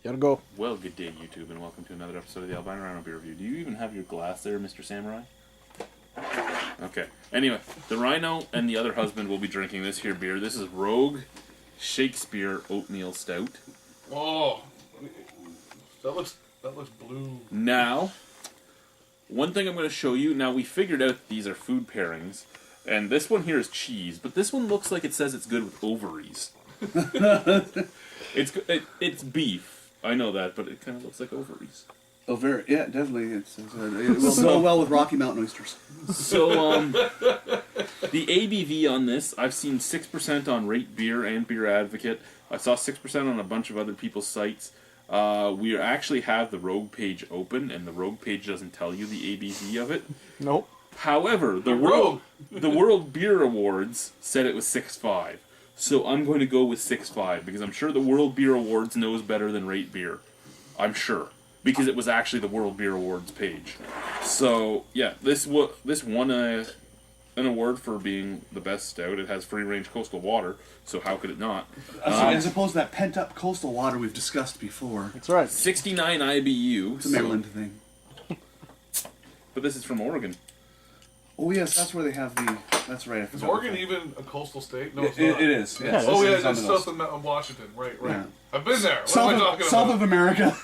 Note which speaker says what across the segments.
Speaker 1: Gotta go.
Speaker 2: Well, good day, YouTube, and welcome to another episode of the Albino Rhino Beer Review. Do you even have your glass there, Mr. Samurai? Okay. Anyway, the Rhino and the other husband will be drinking this here beer. This is Rogue Shakespeare Oatmeal Stout.
Speaker 3: Oh, that looks blue.
Speaker 2: Now, one thing I'm going to show you. Now, we figured out these are food pairings, and this one here is cheese, but this one looks like it says it's good with ovaries. It's beef. I know that, but it kind of looks like ovaries.
Speaker 4: Oh, very, yeah, definitely. It will go well with Rocky Mountain oysters.
Speaker 2: So, the ABV on this, I've seen 6% on Rate Beer and Beer Advocate. I saw 6% on a bunch of other people's sites. We actually have the Rogue page open, and the Rogue page doesn't tell you the ABV of it.
Speaker 1: Nope.
Speaker 2: However, the World Beer Awards said it was 6.5. So I'm going to go with 6.5, because I'm sure the World Beer Awards knows better than Rate Beer. I'm sure. Because it was actually the World Beer Awards page. So, yeah, this won an award for being the best stout. It has free-range coastal water, so how could it not?
Speaker 4: As opposed to that pent-up coastal water we've discussed before.
Speaker 1: That's right.
Speaker 2: 69 IBU.
Speaker 4: It's a Maryland thing.
Speaker 2: But this is from Oregon.
Speaker 4: Oh, yes, that's where they have the... That's right.
Speaker 3: Is Oregon even a coastal state? No, it's
Speaker 4: It
Speaker 3: not.
Speaker 4: is.
Speaker 1: Yeah,
Speaker 3: Oh, yeah,
Speaker 4: it's
Speaker 3: it's south of Washington. Right.
Speaker 4: Yeah.
Speaker 3: I've been there. What am I talking
Speaker 4: South
Speaker 3: about?
Speaker 4: of America.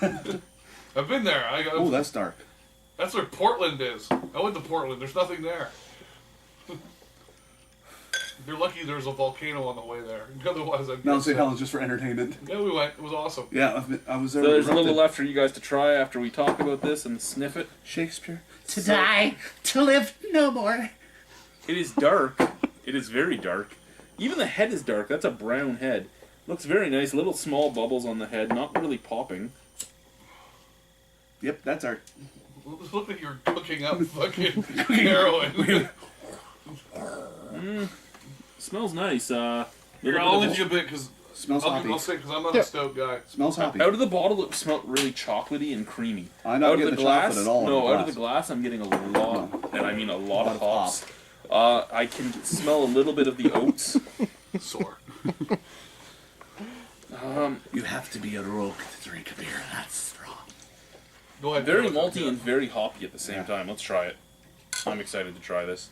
Speaker 3: I've been there.
Speaker 4: Oh, that's dark.
Speaker 3: That's where Portland is. I went to Portland. There's nothing there. You're lucky there's a volcano on the way there. Otherwise, I'd
Speaker 4: Mount St. Helens just for entertainment.
Speaker 3: Yeah, we went. It was awesome.
Speaker 4: Yeah, I was there.
Speaker 2: So there's a little left for you guys to try after we talk about this and sniff it.
Speaker 4: Shakespeare.
Speaker 5: To die, to live no more.
Speaker 2: It is dark. It is very dark. Even the head is dark. That's a brown head. Looks very nice. Little small bubbles on the head. Not really popping.
Speaker 4: Yep, that's art.
Speaker 3: It looked like you were cooking up fucking heroin.
Speaker 2: Smells nice.
Speaker 3: I'll let you a bit because
Speaker 4: Smells hoppy.
Speaker 3: I'll say because I'm not a stout guy.
Speaker 4: Smells hoppy.
Speaker 2: Out of the bottle, it smelled really chocolatey and creamy.
Speaker 4: I'm not
Speaker 2: out
Speaker 4: getting
Speaker 2: of
Speaker 4: the
Speaker 2: glass,
Speaker 4: chocolate at all.
Speaker 2: No, out of the glass, I'm getting a lot, and I mean a lot of hops. I can smell a little bit of the oats.
Speaker 3: Sore.
Speaker 4: You have to be a rogue to drink a beer. That's strong.
Speaker 3: Go ahead.
Speaker 2: Very malty and very hoppy at the same time. Let's try it. I'm excited to try this.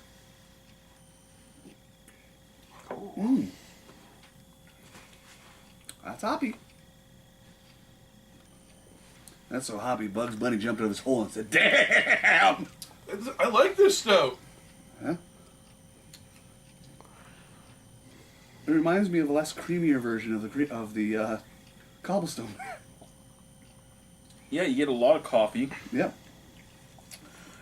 Speaker 4: That's hoppy. That's so hoppy. Bugs Bunny jumped out of his hole and said, "Damn!"
Speaker 3: I like this stout.
Speaker 4: Huh? It reminds me of a less creamier version of the cobblestone.
Speaker 2: Yeah, you get a lot of coffee.
Speaker 4: Yeah.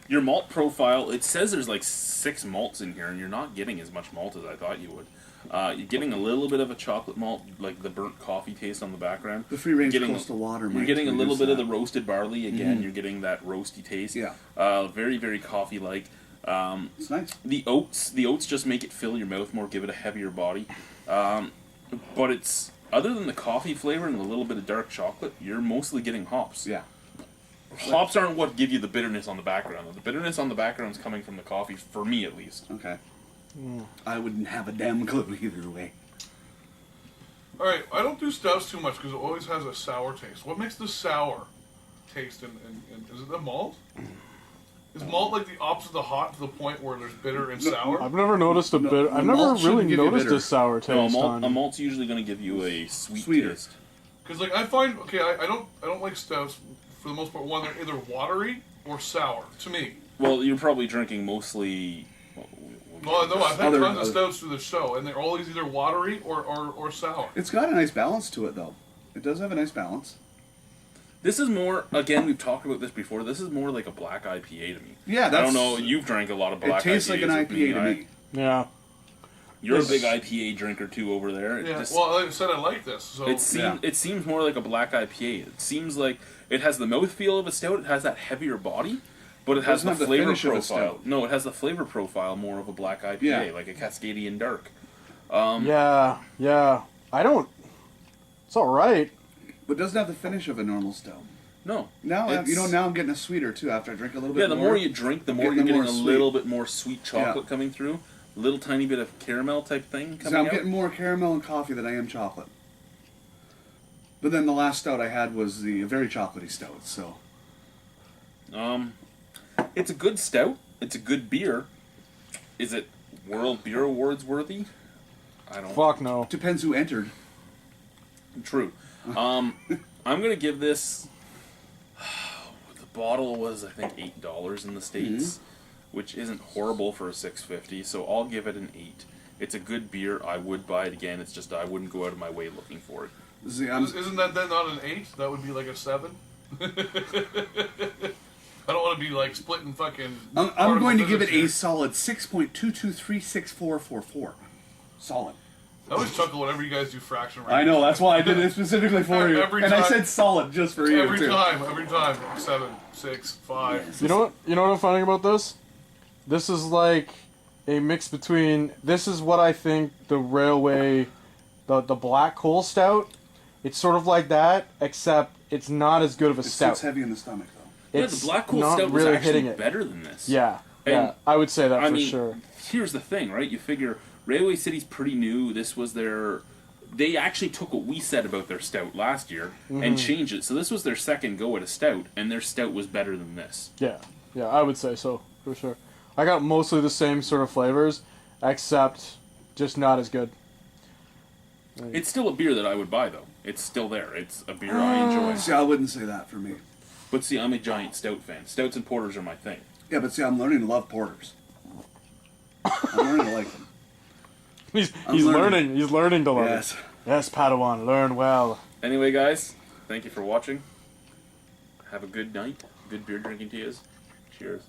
Speaker 2: Your malt profile, it says there's like 6 malts in here, and you're not getting as much malt as I thought you would. You're getting a little bit of a chocolate malt, like the burnt coffee taste on the background.
Speaker 4: The free-range coastal water.
Speaker 2: You're getting a little bit of the roasted barley again. You're getting that roasty taste.
Speaker 4: Yeah.
Speaker 2: Very, very coffee-like.
Speaker 4: It's nice.
Speaker 2: The oats just make it fill your mouth more, give it a heavier body. But it's, other than the coffee flavor and a little bit of dark chocolate, you're mostly getting hops.
Speaker 4: Yeah.
Speaker 2: Hops aren't what give you the bitterness on the background. The bitterness on the background is coming from the coffee, for me at least.
Speaker 4: Okay. I wouldn't have a damn clue either way.
Speaker 3: All right, I don't do stouts too much because it always has a sour taste. What makes the sour taste? And is it the malt? Is malt like the opposite of the hot to the point where there's bitter and sour?
Speaker 1: I've never noticed a bitter. I've never
Speaker 4: malt shouldn't
Speaker 1: really
Speaker 4: give you
Speaker 1: noticed
Speaker 4: bitter.
Speaker 1: a sour taste.
Speaker 2: No,
Speaker 1: on.
Speaker 2: a malt's usually going to give you a
Speaker 4: Sweeter.
Speaker 2: taste.
Speaker 3: Because like I find, I don't like stouts for the most part. One, they're either watery or sour to me.
Speaker 2: Well, you're probably drinking mostly.
Speaker 3: Well, no, I've had
Speaker 4: Other-
Speaker 3: tons of stouts through the show, and they're always either watery or sour.
Speaker 4: It's got a nice balance to it, though. It does have a nice balance.
Speaker 2: This is more, again, we've talked about this before, this is more like a black IPA to me.
Speaker 4: Yeah,
Speaker 2: I don't know, you've drank a lot of black IPAs.
Speaker 4: It tastes like an
Speaker 2: with
Speaker 4: IPA to me.
Speaker 1: Yeah.
Speaker 2: You're a big IPA drinker too over there.
Speaker 3: Yeah. Well, like I said, I like this. So
Speaker 2: It seems more like a black IPA. It seems like it has the mouthfeel of a stout, it has that heavier body, but it has the
Speaker 4: Doesn't have the
Speaker 2: flavor
Speaker 4: finish of a
Speaker 2: profile.
Speaker 4: stout.
Speaker 2: No, it has the flavor profile more of a black IPA,
Speaker 4: Yeah.
Speaker 2: like a Cascadian Dark.
Speaker 1: Yeah. I don't. It's all right.
Speaker 4: But it doesn't have the finish of a normal stout.
Speaker 2: No.
Speaker 4: Now,
Speaker 2: it's-
Speaker 4: now I'm getting a sweeter, too, after I drink a little bit
Speaker 2: Yeah,
Speaker 4: more.
Speaker 2: the more you drink, the more
Speaker 4: getting
Speaker 2: you're getting
Speaker 4: more
Speaker 2: a
Speaker 4: sweet.
Speaker 2: little bit more sweet chocolate
Speaker 4: Yeah.
Speaker 2: coming through. A little tiny bit of caramel type thing coming
Speaker 4: So I'm
Speaker 2: out.
Speaker 4: getting more caramel and coffee than I am chocolate. But then the last stout I had was the very chocolatey stout. So
Speaker 2: It's a good stout. It's a good beer. Is it World Beer Awards worthy? I don't.
Speaker 1: Fuck no.
Speaker 4: depends who entered.
Speaker 2: True. I'm gonna give this. The bottle was I think $8 in the States, which isn't horrible for a 650. So I'll give it an 8. It's a good beer. I would buy it again. It's just I wouldn't go out of my way looking for it.
Speaker 4: See,
Speaker 3: Isn't that then not an 8? That would be like a 7. I don't want to be like splitting fucking.
Speaker 4: I'm going to give it a
Speaker 3: here.
Speaker 4: solid 6.2236444. Solid.
Speaker 3: I always chuckle whenever you guys do fraction.
Speaker 4: I know, that's why I did it specifically for you.
Speaker 3: Every
Speaker 4: And I
Speaker 3: time.
Speaker 4: said solid just for you,
Speaker 3: Every
Speaker 4: too.
Speaker 3: time. 7, 6, 5.
Speaker 1: You know what? You know what I'm finding about this? This is like a mix between. This is what I think the railway, the black coal stout. It's sort of like that, except it's not as good of a
Speaker 4: It
Speaker 1: stout.
Speaker 4: sits heavy in the stomach, though.
Speaker 2: Yeah,
Speaker 1: It's
Speaker 2: the Black Coal
Speaker 1: not
Speaker 2: Stout was
Speaker 1: really
Speaker 2: actually
Speaker 1: hitting it.
Speaker 2: better than this.
Speaker 1: Yeah,
Speaker 2: And,
Speaker 1: yeah, I would say that
Speaker 2: I
Speaker 1: for
Speaker 2: mean,
Speaker 1: sure.
Speaker 2: here's the thing, right? You figure Railway City's pretty new. This was their. They actually took what we said about their stout last year and changed it. So this was their second go at a stout, and their stout was better than this.
Speaker 1: Yeah, I would say so for sure. I got mostly the same sort of flavors, except just not as good.
Speaker 2: It's still a beer that I would buy, though. It's still there. It's a beer I enjoy.
Speaker 4: See, I wouldn't say that for me.
Speaker 2: But see, I'm a giant stout fan. Stouts and porters are my thing.
Speaker 4: Yeah, but see, I'm learning to love porters. I'm learning to like them.
Speaker 1: He's
Speaker 4: I'm
Speaker 1: learning. He's learning to love
Speaker 4: Yes.
Speaker 1: it. Yes, Padawan, learn well.
Speaker 2: Anyway, guys, thank you for watching. Have a good night. Good beer drinking to you. Cheers.